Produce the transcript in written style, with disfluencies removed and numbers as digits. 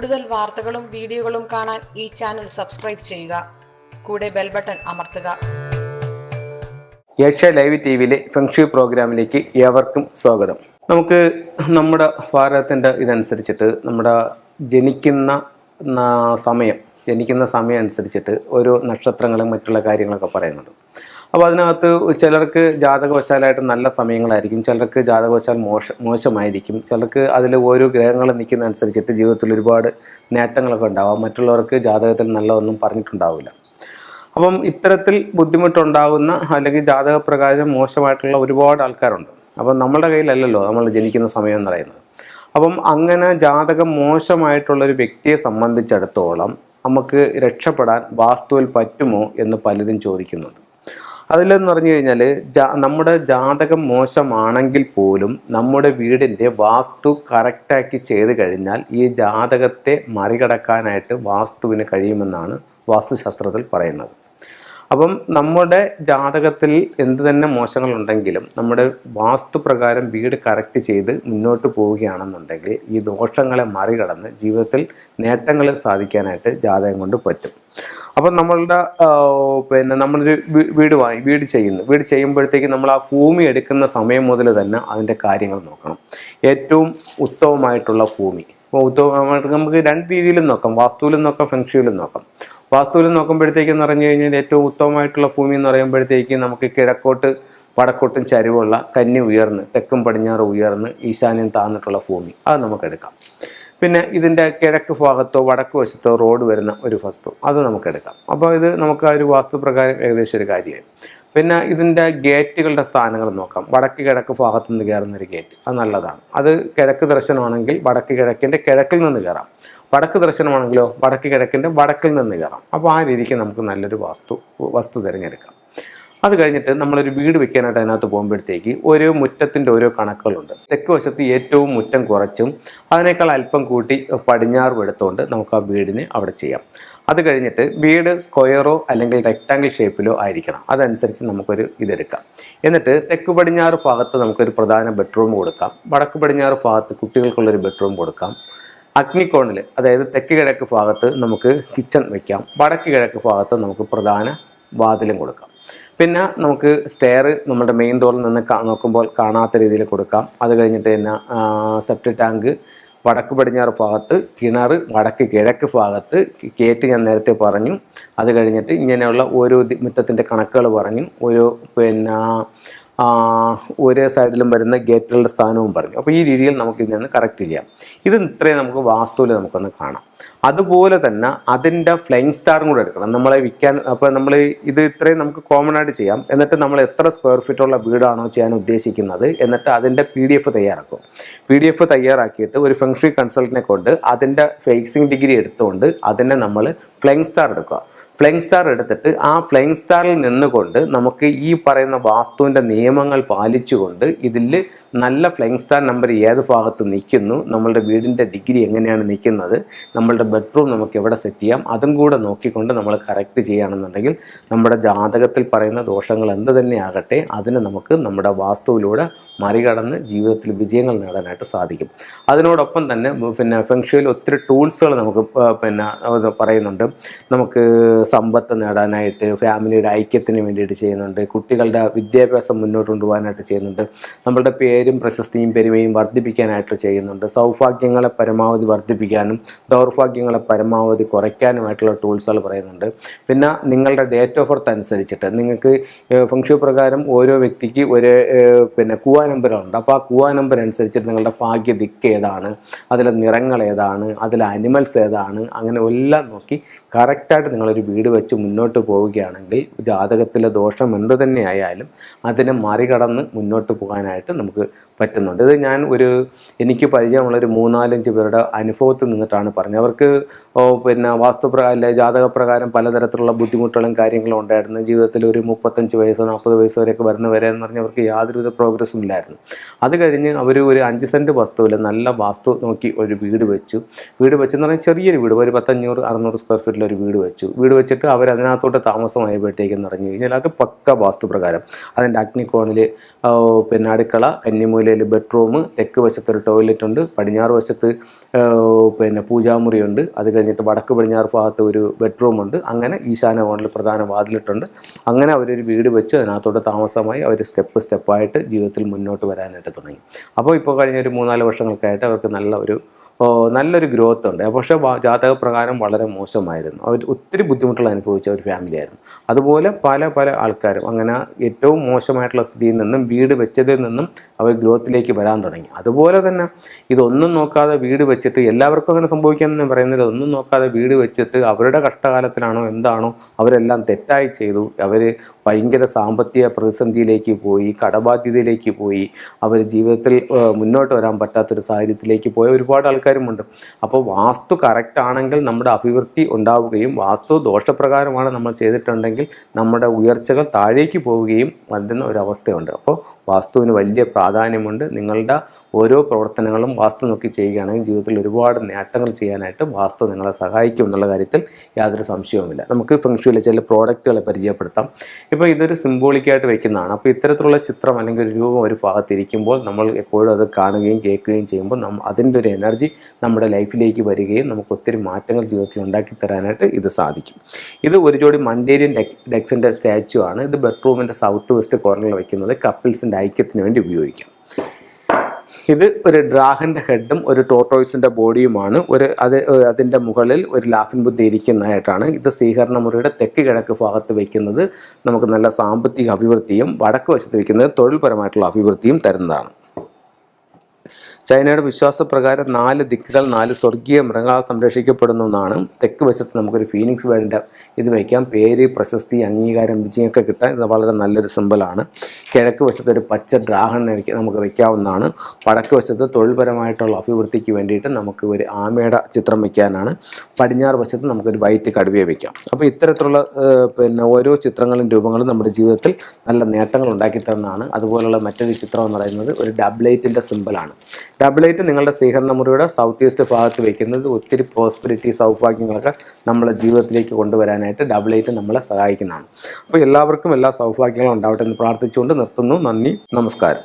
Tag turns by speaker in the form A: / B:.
A: കൂടുതൽ വാർത്തകളും വീഡിയോകളും കാണാൻ ഈ ചാനൽ സബ്സ്ക്രൈബ് ചെയ്യുക. കൂടെ ബെൽ ബട്ടൺ അമർത്തുക.
B: ഏഷ്യ ലൈവ് ടിവിയിലെ ഫെങ്ഷി പ്രോഗ്രാമിലേക്ക് ഏവർക്കും സ്വാഗതം. നമുക്ക് നമ്മുടെ ഭാരതത്തിൻ്റെ ഇതനുസരിച്ചിട്ട് നമ്മുടെ ജനിക്കുന്ന സമയം അനുസരിച്ചിട്ട് ഓരോ നക്ഷത്രങ്ങളും മറ്റുള്ള കാര്യങ്ങളൊക്കെ പറയുന്നുണ്ട്. അപ്പോൾ അതിനകത്ത് ചിലർക്ക് ജാതകവശാലായിട്ട് നല്ല സമയങ്ങളായിരിക്കും, ചിലർക്ക് ജാതകവശാൽ മോശമായിരിക്കും, ചിലർക്ക് അതിൽ ഓരോ ഗ്രഹങ്ങൾ നിൽക്കുന്നതനുസരിച്ചിട്ട് ജീവിതത്തിൽ ഒരുപാട് നേട്ടങ്ങളൊക്കെ ഉണ്ടാവാം. മറ്റുള്ളവർക്ക് ജാതകത്തിൽ നല്ലതൊന്നും പറഞ്ഞിട്ടുണ്ടാവില്ല. അപ്പം ഇത്തരത്തിൽ ബുദ്ധിമുട്ടുണ്ടാകുന്ന അല്ലെങ്കിൽ ജാതകപ്രകാരം മോശമായിട്ടുള്ള ഒരുപാട് ആൾക്കാരുണ്ട്. അപ്പം നമ്മുടെ കയ്യിലല്ലല്ലോ നമ്മൾ ജനിക്കുന്ന സമയം എന്ന് പറയുന്നത്. അപ്പം അങ്ങനെ ജാതകം മോശമായിട്ടുള്ളൊരു വ്യക്തിയെ സംബന്ധിച്ചിടത്തോളം നമുക്ക് രക്ഷപ്പെടാൻ വാസ്തുവിൽ പറ്റുമോ എന്ന് പലരും ചോദിക്കുന്നുണ്ട്. അതിലെന്ന് പറഞ്ഞു കഴിഞ്ഞാൽ നമ്മുടെ ജാതകം മോശമാണെങ്കിൽ പോലും നമ്മുടെ വീടിൻ്റെ വാസ്തു കറക്റ്റാക്കി ചെയ്ത് കഴിഞ്ഞാൽ ഈ ജാതകത്തെ മറികടക്കാനായിട്ട് വാസ്തുവിന് കഴിയുമെന്നാണ് വാസ്തുശാസ്ത്രത്തിൽ പറയുന്നത്. അപ്പം നമ്മുടെ ജാതകത്തിൽ എന്ത് തന്നെ മോശങ്ങളുണ്ടെങ്കിലും നമ്മുടെ വാസ്തുപ്രകാരം വീട് കറക്റ്റ് ചെയ്ത് മുന്നോട്ട് പോവുകയാണെന്നുണ്ടെങ്കിൽ ഈ ദോഷങ്ങളെ മറികടന്ന് ജീവിതത്തിൽ നേട്ടങ്ങൾ സാധിക്കാനായിട്ട് ജാതകം കൊണ്ട് പറ്റും. അപ്പം നമ്മളുടെ നമ്മളൊരു വീട് ചെയ്യുമ്പോഴത്തേക്ക് നമ്മൾ ആ ഭൂമി എടുക്കുന്ന സമയം മുതൽ തന്നെ അതിൻ്റെ കാര്യങ്ങൾ നോക്കണം. ഏറ്റവും ഉത്തമമായിട്ടുള്ള ഭൂമി നമുക്ക് രണ്ട് രീതിയിലും നോക്കാം, വാസ്തുവിലും നോക്കാം, ഫെങ്ഷുയിലും നോക്കാം. വാസ്തുവിൽ നോക്കുമ്പോഴത്തേക്കെന്ന് പറഞ്ഞു കഴിഞ്ഞാൽ ഏറ്റവും ഉത്തമമായിട്ടുള്ള ഭൂമി എന്ന് പറയുമ്പോഴത്തേക്ക് നമുക്ക് കിഴക്കോട്ട് വടക്കോട്ടും ചരിവുള്ള കന്നി ഉയർന്ന് തെക്കും പടിഞ്ഞാറ് ഉയർന്ന് ഈശാന്യം താഴ്ന്നിട്ടുള്ള ഭൂമി അത് നമുക്കെടുക്കാം. പിന്നെ ഇതിൻ്റെ കിഴക്ക് ഭാഗത്തോ വടക്ക് വശത്തോ റോഡ് വരുന്ന ഒരു വസ്തു അത് നമുക്കെടുക്കാം. അപ്പോൾ ഇത് നമുക്ക് ആ ഒരു വാസ്തുപ്രകാരം ഏകദേശം ഒരു കാര്യമായി. പിന്നെ ഇതിൻ്റെ ഗേറ്റുകളുടെ സ്ഥാനങ്ങൾ നോക്കാം. വടക്ക് കിഴക്ക് ഭാഗത്തു നിന്ന് കയറുന്നൊരു ഗേറ്റ് അത് നല്ലതാണ്. അത് കിഴക്ക് ദർശനമാണെങ്കിൽ വടക്ക് കിഴക്കിൻ്റെ കിഴക്കിൽ നിന്ന് കയറാം, വടക്ക് ദർശനമാണെങ്കിലോ വടക്ക് കിഴക്കിൻ്റെ വടക്കിൽ നിന്ന് കയറാം. അപ്പോൾ ആ രീതിക്ക് നമുക്ക് നല്ലൊരു വസ്തു തിരഞ്ഞെടുക്കാം. അത് കഴിഞ്ഞിട്ട് നമ്മളൊരു വീട് വെക്കാനായിട്ട് അതിനകത്ത് പോകുമ്പോഴത്തേക്ക് ഓരോ മുറ്റത്തിൻ്റെ ഓരോ കണക്കുകളുണ്ട്. തെക്ക് വശത്ത് ഏറ്റവും മുറ്റം കുറച്ചും അതിനേക്കാൾ അല്പം കൂട്ടി പടിഞ്ഞാറും എടുത്തുകൊണ്ട് നമുക്ക് ആ വീടിന് അവിടെ ചെയ്യാം. അത് കഴിഞ്ഞിട്ട് വീട് സ്ക്വയറോ അല്ലെങ്കിൽ റെക്റ്റാങ്കിൾ ഷേപ്പിലോ ആയിരിക്കണം. അതനുസരിച്ച് നമുക്കൊരു ഇതെടുക്കാം. എന്നിട്ട് തെക്ക് പടിഞ്ഞാറ് ഭാഗത്ത് നമുക്കൊരു പ്രധാന ബെഡ്റൂം കൊടുക്കാം. വടക്ക് പടിഞ്ഞാറ് ഭാഗത്ത് കുട്ടികൾക്കുള്ളൊരു ബെഡ്റൂം കൊടുക്കാം. അഗ്നികോണിൽ അതായത് തെക്ക് കിഴക്ക് ഭാഗത്ത് നമുക്ക് കിച്ചൺ വയ്ക്കാം. വടക്ക് കിഴക്ക് ഭാഗത്ത് നമുക്ക് പ്രധാന വാതിലും കൊടുക്കാം. പിന്നെ നമുക്ക് സ്റ്റെയർ നമ്മുടെ മെയിൻ ഡോറിൽ നിന്ന് നോക്കുമ്പോൾ കാണാത്ത രീതിയിൽ കൊടുക്കാം. അത് കഴിഞ്ഞിട്ട് തന്നെ സെപ്റ്റിക് ടാങ്ക് വടക്ക് പടിഞ്ഞാറ് ഭാഗത്ത്, കിണർ വടക്ക് കിഴക്ക് ഭാഗത്ത്, ഗേറ്റ് ഞാൻ നേരത്തെ പറഞ്ഞു. അത് കഴിഞ്ഞിട്ട് ഇങ്ങനെയുള്ള ഓരോ മുറ്റത്തിൻ്റെ കണക്കുകൾ പറഞ്ഞു. ഓരോ സൈഡിലും വരുന്ന ഗേറ്റുകളുടെ സ്ഥാനവും പറഞ്ഞു. അപ്പോൾ ഈ രീതിയിൽ നമുക്ക് ഇതിൽ കറക്റ്റ് ചെയ്യാം. ഇത് ഇത്രയും നമുക്ക് വാസ്തുവിൽ നമുക്കൊന്ന് കാണാം. അതുപോലെ തന്നെ അതിൻ്റെ ഫ്ലൈങ് സ്റ്റാറും കൂടെ എടുക്കണം നമ്മളെ വിൽക്കാൻ. അപ്പോൾ നമ്മൾ ഇത് ഇത്രയും നമുക്ക് കോമൺ ആയിട്ട് ചെയ്യാം. എന്നിട്ട് നമ്മൾ എത്ര സ്ക്വയർ ഫീറ്റുള്ള വീടാണോ ചെയ്യാൻ ഉദ്ദേശിക്കുന്നത് എന്നിട്ട് അതിൻ്റെ PDF തയ്യാറാക്കും. PDF തയ്യാറാക്കിയിട്ട് ഒരു ഫെങ്ഷി കൺസൾട്ടനെ കൊണ്ട് അതിൻ്റെ ഫേസിങ് ഡിഗ്രി എടുത്തുകൊണ്ട് അതിനെ നമ്മൾ ഫ്ലൈങ് സ്റ്റാർ എടുക്കുക. ഫ്ലൈങ് സ്റ്റാർ എടുത്തിട്ട് ആ ഫ്ലൈങ് സ്റ്റാറിൽ നിന്നുകൊണ്ട് നമുക്ക് ഈ പറയുന്ന വാസ്തുവിൻ്റെ നിയമങ്ങൾ പാലിച്ചുകൊണ്ട് ഇതിൽ നല്ല ഫ്ലൈങ് സ്റ്റാർ നമ്പർ ഏത് ഭാഗത്ത് നിൽക്കുന്നു, നമ്മളുടെ വീടിൻ്റെ ഡിഗ്രി എങ്ങനെയാണ് നിൽക്കുന്നത്, നമ്മളുടെ ബെഡ്റൂം നമുക്ക് എവിടെ സെറ്റ് ചെയ്യാം, അതും കൂടെ നോക്കിക്കൊണ്ട് നമ്മൾ കറക്റ്റ് ചെയ്യുകയാണെന്നുണ്ടെങ്കിൽ നമ്മുടെ ജാതകത്തിൽ പറയുന്ന ദോഷങ്ങൾ എന്ത് തന്നെ ആകട്ടെ അതിന് നമുക്ക് നമ്മുടെ വാസ്തുവിലൂടെ മറികടന്ന് ജീവിതത്തിൽ വിജയങ്ങൾ നേടാനായിട്ട് സാധിക്കും. അതിനോടൊപ്പം തന്നെ ഫെങ്ഷുയിൽ ഒത്തിരി ടൂൾസുകൾ നമുക്ക് പറയുന്നുണ്ട്. നമുക്ക് സമ്പത്ത് നേടാനായിട്ട്, ഫാമിലിയുടെ ഐക്യത്തിന് വേണ്ടിയിട്ട് ചെയ്യുന്നുണ്ട്, കുട്ടികളുടെ വിദ്യാഭ്യാസം മുന്നോട്ട് കൊണ്ടുപോകാനായിട്ട് ചെയ്യുന്നുണ്ട്, നമ്മളുടെ പേരും പ്രശസ്തിയും പെരുമയും വർദ്ധിപ്പിക്കാനായിട്ട് ചെയ്യുന്നുണ്ട്, സൗഭാഗ്യങ്ങളെ പരമാവധി വർദ്ധിപ്പിക്കാനും ദൗർഭാഗ്യങ്ങളെ പരമാവധി കുറയ്ക്കാനുമായിട്ടുള്ള ടൂൾസുകൾ പറയുന്നുണ്ട്. പിന്നെ നിങ്ങളുടെ ഡേറ്റ് ഓഫ് ബർത്ത് അനുസരിച്ചിട്ട് നിങ്ങൾക്ക് ഫെങ്ഷു പ്രകാരം ഓരോ വ്യക്തിക്ക് ഒരു കുവാ നമ്പറുണ്ട്. അപ്പോൾ ആ കുവാ നമ്പർ അനുസരിച്ചിട്ട് നിങ്ങളുടെ ഭാഗ്യ ദിക്ക് ഏതാണ്, അതിലെ നിറങ്ങൾ ഏതാണ്, അതിലെ അനിമൽസ് ഏതാണ്, അങ്ങനെ എല്ലാം നോക്കി കറക്റ്റായിട്ട് നിങ്ങളൊരു വീട് വെച്ച് മുന്നോട്ട് പോവുകയാണെങ്കിൽ ജാതകത്തിലെ ദോഷം എന്ത് തന്നെ ആയാലും അതിനെ മറികടന്ന് മുന്നോട്ട് പോകാനായിട്ട് നമുക്ക് പറ്റുന്നുണ്ട്. ഇത് ഞാൻ എനിക്ക് പരിചയമുള്ളൊരു 3-4 പേരുടെ അനുഭവത്തിൽ നിന്നിട്ടാണ് പറഞ്ഞത്. അവർക്ക് ജാതകപ്രകാരം പലതരത്തിലുള്ള ബുദ്ധിമുട്ടുകളും കാര്യങ്ങളും ഉണ്ടായിരുന്നു. ജീവിതത്തിൽ ഒരു 35 വയസ്സ് 40 വയസ്സ് വരെയൊക്കെ വരുന്നവരെ എന്ന് പറഞ്ഞാൽ അവർക്ക് യാതൊരുവിധ പ്രോഗ്രസ്സും ഇല്ല. ഉണ്ടായിരുന്നു. അത് കഴിഞ്ഞ് അവർ ഒരു 5 സെൻറ്റ് വസ്തുവിൽ നല്ല വാസ്തു നോക്കി ഒരു വീട് വെച്ചു. വീട് വെച്ചെന്ന് പറഞ്ഞാൽ ചെറിയൊരു വീട്, ഒരു 500-600 സ്ക്വയർ ഫീറ്റിലൊരു വീട് വെച്ചു. വീട് വെച്ചിട്ട് അവർ അതിനകത്തോട്ട് താമസമായപ്പോഴത്തേക്കെന്ന് പറഞ്ഞു കഴിഞ്ഞാൽ അത് പക്ക വാസ്തുപ്രകാരം അതിൻ്റെ അഗ്നികോണിൽ പിന്നെ അടുക്കള, കന്നിമൂലയിൽ ബെഡ്റൂം, തെക്ക് വശത്തൊരു ടോയ്ലറ്റ് ഉണ്ട്, പടിഞ്ഞാറ് വശത്ത് പിന്നെ പൂജാമുറിയുണ്ട്, അത് കഴിഞ്ഞിട്ട് വടക്ക് പടിഞ്ഞാറ് ഭാഗത്ത് ഒരു ബെഡ്റൂമുണ്ട്, അങ്ങനെ ഈശാന കോണിൽ പ്രധാന വാതിലിട്ടുണ്ട്. അങ്ങനെ അവരൊരു വീട് വെച്ച് അതിനകത്തോട്ട് താമസമായി അവർ സ്റ്റെപ്പായിട്ട് ജീവിതത്തിൽ മുന്നോട്ട് വരാനായിട്ട് തുടങ്ങി. അപ്പോൾ ഇപ്പോൾ കഴിഞ്ഞ ഒരു 3-4 വർഷങ്ങൾക്കായിട്ട് അവർക്ക് നല്ലൊരു ഗ്രോത്ത് ഉണ്ട്. പക്ഷേ ജാതകപ്രകാരം വളരെ മോശമായിരുന്നു. അവർ ഒത്തിരി ബുദ്ധിമുട്ടുകൾ അനുഭവിച്ച ഒരു ഫാമിലിയായിരുന്നു. അതുപോലെ പല ആൾക്കാരും അങ്ങനെ ഏറ്റവും മോശമായിട്ടുള്ള സ്ഥിതിയിൽ നിന്നും വീട് വെച്ചതിൽ നിന്നും അവർ ഗ്രോത്തിലേക്ക് വരാൻ തുടങ്ങി. അതുപോലെ തന്നെ ഇതൊന്നും നോക്കാതെ വീട് വെച്ചിട്ട് എല്ലാവർക്കും അങ്ങനെ സംഭവിക്കാമെന്ന് പറയുന്നത്, ഒന്നും നോക്കാതെ വീട് വെച്ചിട്ട് അവരുടെ കഷ്ടകാലത്തിലാണോ എന്താണോ അവരെല്ലാം തെറ്റായി ചെയ്തു. അവർ ഭയങ്കര സാമ്പത്തിക പ്രതിസന്ധിയിലേക്ക് പോയി, കടബാധ്യതയിലേക്ക് പോയി, അവർ ജീവിതത്തിൽ മുന്നോട്ട് വരാൻ പറ്റാത്തൊരു സാഹചര്യത്തിലേക്ക് പോയ ഒരുപാട് ആൾക്കാരുമുണ്ട്. അപ്പോൾ വാസ്തു കറക്റ്റ് ആണെങ്കിൽ നമ്മുടെ അഭിവൃദ്ധി ഉണ്ടാവുകയും വാസ്തു ദോഷപ്രകാരമാണ് നമ്മൾ ചെയ്തിട്ടുണ്ടെങ്കിൽ നമ്മുടെ ഉയർച്ചകൾ താഴേക്ക് പോവുകയും വരുന്ന ഒരവസ്ഥയുണ്ട്. അപ്പോൾ വാസ്തുവിന് വലിയ പ്രാധാന്യമുണ്ട്. നിങ്ങളുടെ ഓരോ പ്രവർത്തനങ്ങളും വാസ്തു നോക്കി ചെയ്യുകയാണെങ്കിൽ ജീവിതത്തിൽ ഒരുപാട് നേട്ടങ്ങൾ ചെയ്യാനായിട്ട് വാസ്തു നിങ്ങളെ സഹായിക്കും എന്നുള്ള കാര്യത്തിൽ യാതൊരു സംശയവുമില്ല. നമുക്ക് ഫെങ്ഷുയിലെ ചില പ്രോഡക്റ്റുകളെ പരിചയപ്പെടുത്താം. ഇപ്പോൾ ഇതൊരു സിംബോളിക്കായിട്ട് വയ്ക്കുന്നതാണ്. അപ്പോൾ ഇത്തരത്തിലുള്ള ചിത്രം അല്ലെങ്കിൽ ഒരു രൂപം ഒരു ഭാഗത്തിരിക്കുമ്പോൾ നമ്മൾ എപ്പോഴും അത് കാണുകയും കേൾക്കുകയും ചെയ്യുമ്പോൾ അതിൻ്റെ ഒരു എനർജി നമ്മുടെ ലൈഫിലേക്ക് വരികയും നമുക്ക് ഒത്തിരി മാറ്റങ്ങൾ ജീവിതത്തിൽ ഉണ്ടാക്കി തരാനായിട്ട് ഇത് സാധിക്കും. ഇത് ഒരു ജോഡി മണ്ടേരിയൻ ഡെക്സിൻ്റെ സ്റ്റാച്ചു ആണ്. ഇത് ബെഡ്റൂമിൻ്റെ സൗത്ത് വെസ്റ്റ് കോർണറിൽ വയ്ക്കുന്നത് കപ്പിൾസിൻ്റെ ഐക്യത്തിന് വേണ്ടി ഉപയോഗിക്കാം. ഇത് ഒരു ഡ്രാഗൻ്റെ ഹെഡും ഒരു ടോർട്ടോയ്സിൻ്റെ ബോഡിയുമാണ്. അതിൻ്റെ മുകളിൽ ഒരു ലാഫിൻ ബുദ്ധ ഇരിക്കുന്നതായിട്ടാണ്. ഇത് സ്വീകരണമുറിയുടെ തെക്ക് കിഴക്ക് ഭാഗത്ത് വയ്ക്കുന്നത് നമുക്ക് നല്ല സാമ്പത്തിക അഭിവൃദ്ധിയും വടക്ക് വശത്ത് വയ്ക്കുന്നത് തൊഴിൽപരമായിട്ടുള്ള അഭിവൃദ്ധിയും തരുന്നതാണ്. ചൈനയുടെ വിശ്വാസപ്രകാരം 4 ദിക്കുകൾ 4 സ്വർഗീയ മൃഗങ്ങളാൽ സംരക്ഷിക്കപ്പെടുന്നു എന്നാണ്. തെക്ക് വശത്ത് നമുക്കൊരു ഫീനിക്സ് ബേർഡിൻ്റെ ഇത് വയ്ക്കാം. പേര്, പ്രശസ്തി, അംഗീകാരം, വിജയമൊക്കെ കിട്ടാൻ ഇത് വളരെ നല്ലൊരു സിമ്പലാണ്. കിഴക്ക് വശത്ത് ഒരു പച്ച ഡ്രാഗൺ നമുക്ക് വയ്ക്കാവുന്നതാണ്. വടക്ക് വശത്ത് തൊഴിൽപരമായിട്ടുള്ള അഭിവൃദ്ധിക്ക് വേണ്ടിയിട്ട് നമുക്ക് ഒരു ആമയുടെ ചിത്രം വയ്ക്കാനാണ്. പടിഞ്ഞാറ് വശത്ത് നമുക്കൊരു വൈറ്റ് കടുവയെ വയ്ക്കാം. അപ്പോൾ ഇത്തരത്തിലുള്ള ഓരോ ചിത്രങ്ങളും രൂപങ്ങളും നമ്മുടെ ജീവിതത്തിൽ നല്ല നേട്ടങ്ങൾ ഉണ്ടാക്കി തരുന്നതാണ്. അതുപോലുള്ള മറ്റൊരു ചിത്രം എന്ന് പറയുന്നത് ഒരു ഡബ്ലൈറ്റിൻ്റെ സിമ്പലാണ്. ഡബിളൈറ്റ് നിങ്ങളുടെ സ്വീകരണ മുറിയുടെ സൗത്ത് ഈസ്റ്റ് ഭാഗത്ത് വയ്ക്കുന്നത് ഒത്തിരി പ്രോസ്പെരിറ്റി, സൗഭാഗ്യങ്ങളൊക്കെ നമ്മുടെ ജീവിതത്തിലേക്ക് കൊണ്ടുവരാനായിട്ട് ഡബിളൈറ്റ് നമ്മളെ സഹായിക്കുന്നതാണ്. അപ്പോൾ എല്ലാവർക്കും എല്ലാ സൗഭാഗ്യങ്ങളും ഉണ്ടാവട്ടെ എന്ന് പ്രാർത്ഥിച്ചുകൊണ്ട് നിർത്തുന്നു. നന്ദി, നമസ്കാരം.